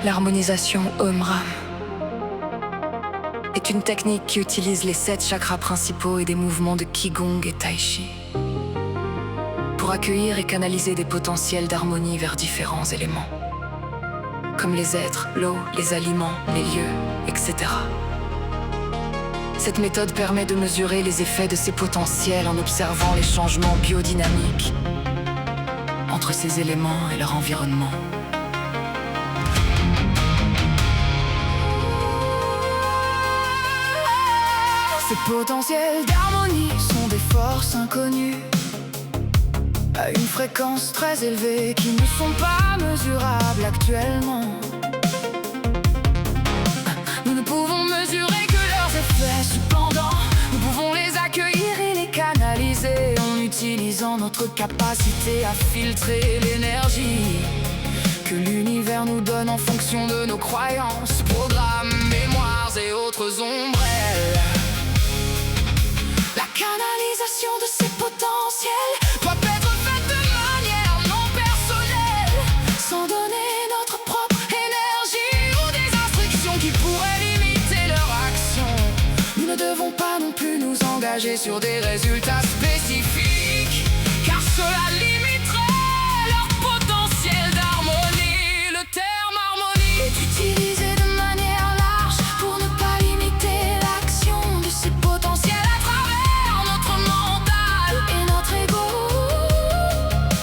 L'harmonisation Om-Ram est une technique qui utilise les 7 chakras principaux et des mouvements de Qigong et Tai Chi pour accueillir et canaliser des potentiels d'harmonie vers différents éléments, comme les êtres, l'eau, les aliments, les lieux, etc. Cette méthode permet de mesurer les effets de ces potentiels en observant les changements biodynamiques entre ces éléments et leur environnement. Ces potentiels d'harmonie sont des forces inconnues à une fréquence très élevée qui ne sont pas mesurables actuellement. Nous ne pouvons mesurer que leurs effets, cependant, nous pouvons les accueillir et les canaliser en utilisant notre capacité à filtrer l'énergie que l'univers nous donne en fonction de nos croyances, programmes, mémoires et autres ombrelles. La canalisation de ces potentiels doit être faite de manière non personnelle, sans donner notre propre énergie ou des instructions qui pourraient limiter leur action. Nous ne devons pas non plus nous engager sur des résultats spécifiques, car cela limiterait leur potentiel d'harmonie. Le terme harmonie est utilisé de manière large pour ne pas limiter l'action de ces potentiels à travers notre mental et notre ego.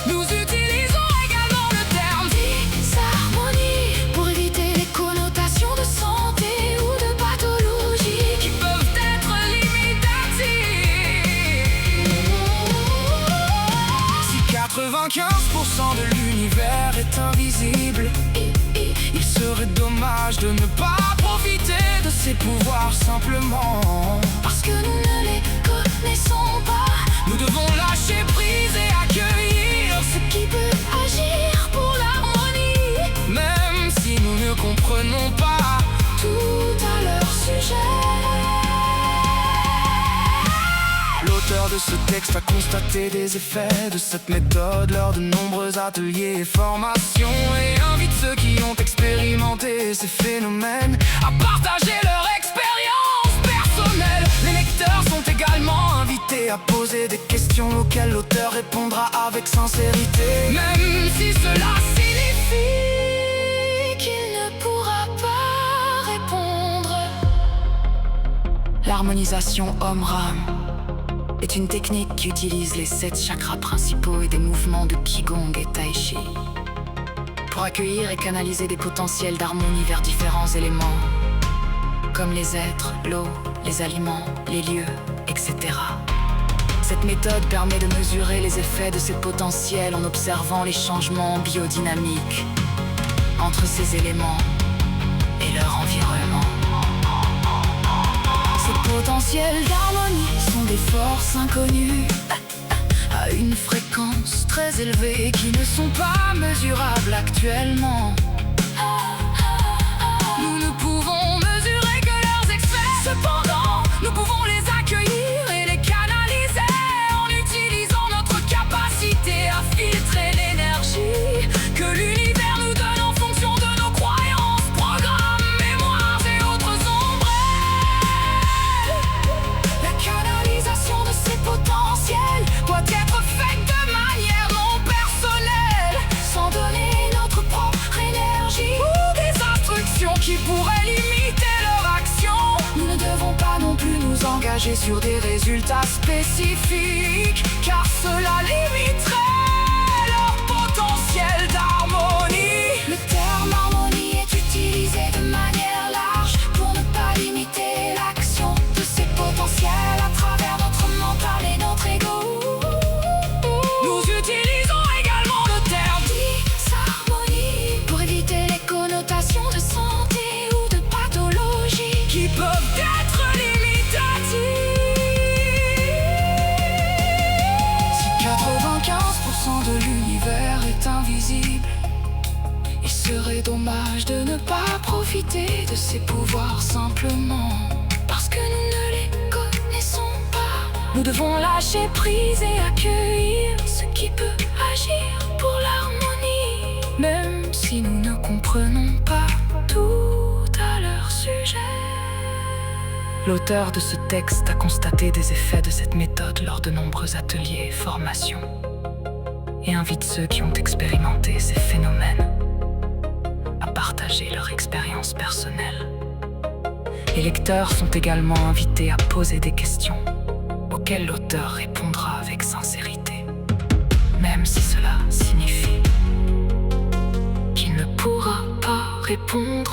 Nous utilisons également le terme disharmonie pour éviter les connotations de santé ou de pathologie qui peuvent être limitatives. Si 95% de l'univers est invisible, il serait dommage de ne pas profiter de ses pouvoirs simplement parce que nous ne les connaissons pas. Nous devons lâcher prise et accueillir ce qui peut agir pour l'harmonie, même si nous ne comprenons pas tout à leur sujet. L'auteur de ce texte a constaté des effets de cette méthode lors de nombreux ateliers et formations et invite ceux qui ont expérimenté ces phénomènes à partager leur expérience personnelle. Les lecteurs sont également invités à poser des questions auxquelles l'auteur répondra avec sincérité, même si cela signifie qu'il ne pourra pas répondre. L'harmonisation Om-Ram est une technique qui utilise les 7 chakras principaux et des mouvements de Qigong et Tai Chi pour accueillir et canaliser des potentiels d'harmonie vers différents éléments, comme les êtres, l'eau, les aliments, les lieux, etc. Cette méthode permet de mesurer les effets de ces potentiels en observant les changements biodynamiques entre ces éléments et leur environnement. Ces potentiels d'harmonie sont des forces inconnues à une fréquence très élevée qui ne sont pas mesurables actuellement. Nous ne pouvons mesurer que leurs effets, cependant, nous pouvons les accueillir et les canaliser en utilisant notre capacité à filtrer l'énergie que l'univers nous donne en fonction de nos croyances, programmes, mémoires et autres ombrelles. La canalisation de ces potentiels doit être faite de manière non personnelle, sans donner notre propre énergie ou des instructions qui pourraient limiter leur action. Nous ne devons pas non plus nous engager sur des résultats spécifiques, car cela limiterait leur potentiel d'harmonie. Le terme harmonie est utilisé de manière large pour ne pas limiter l'action de ces potentiels à travers notre mental et notre ego. Nous utilisons également le terme disharmonie pour éviter les connotations de santé ou de pathologie qui peuvent être limitatives. Si 95% de l'univers est invisible, il serait dommage de ne pas profiter de ses pouvoirs simplement parce que nous ne les connaissons pas. Nous devons lâcher prise et accueillir ce qui peut agir pour l'harmonie, même si nous ne comprenons pas tout à leur sujet. L'auteur de ce texte a constaté des effets de cette méthode lors de nombreux ateliers et formations et invite ceux qui ont expérimenté ces phénomènes à partager leur expérience personnelle. Les lecteurs sont également invités à poser des questions auxquelles l'auteur répondra avec sincérité, même si cela signifie qu'il ne pourra pas répondre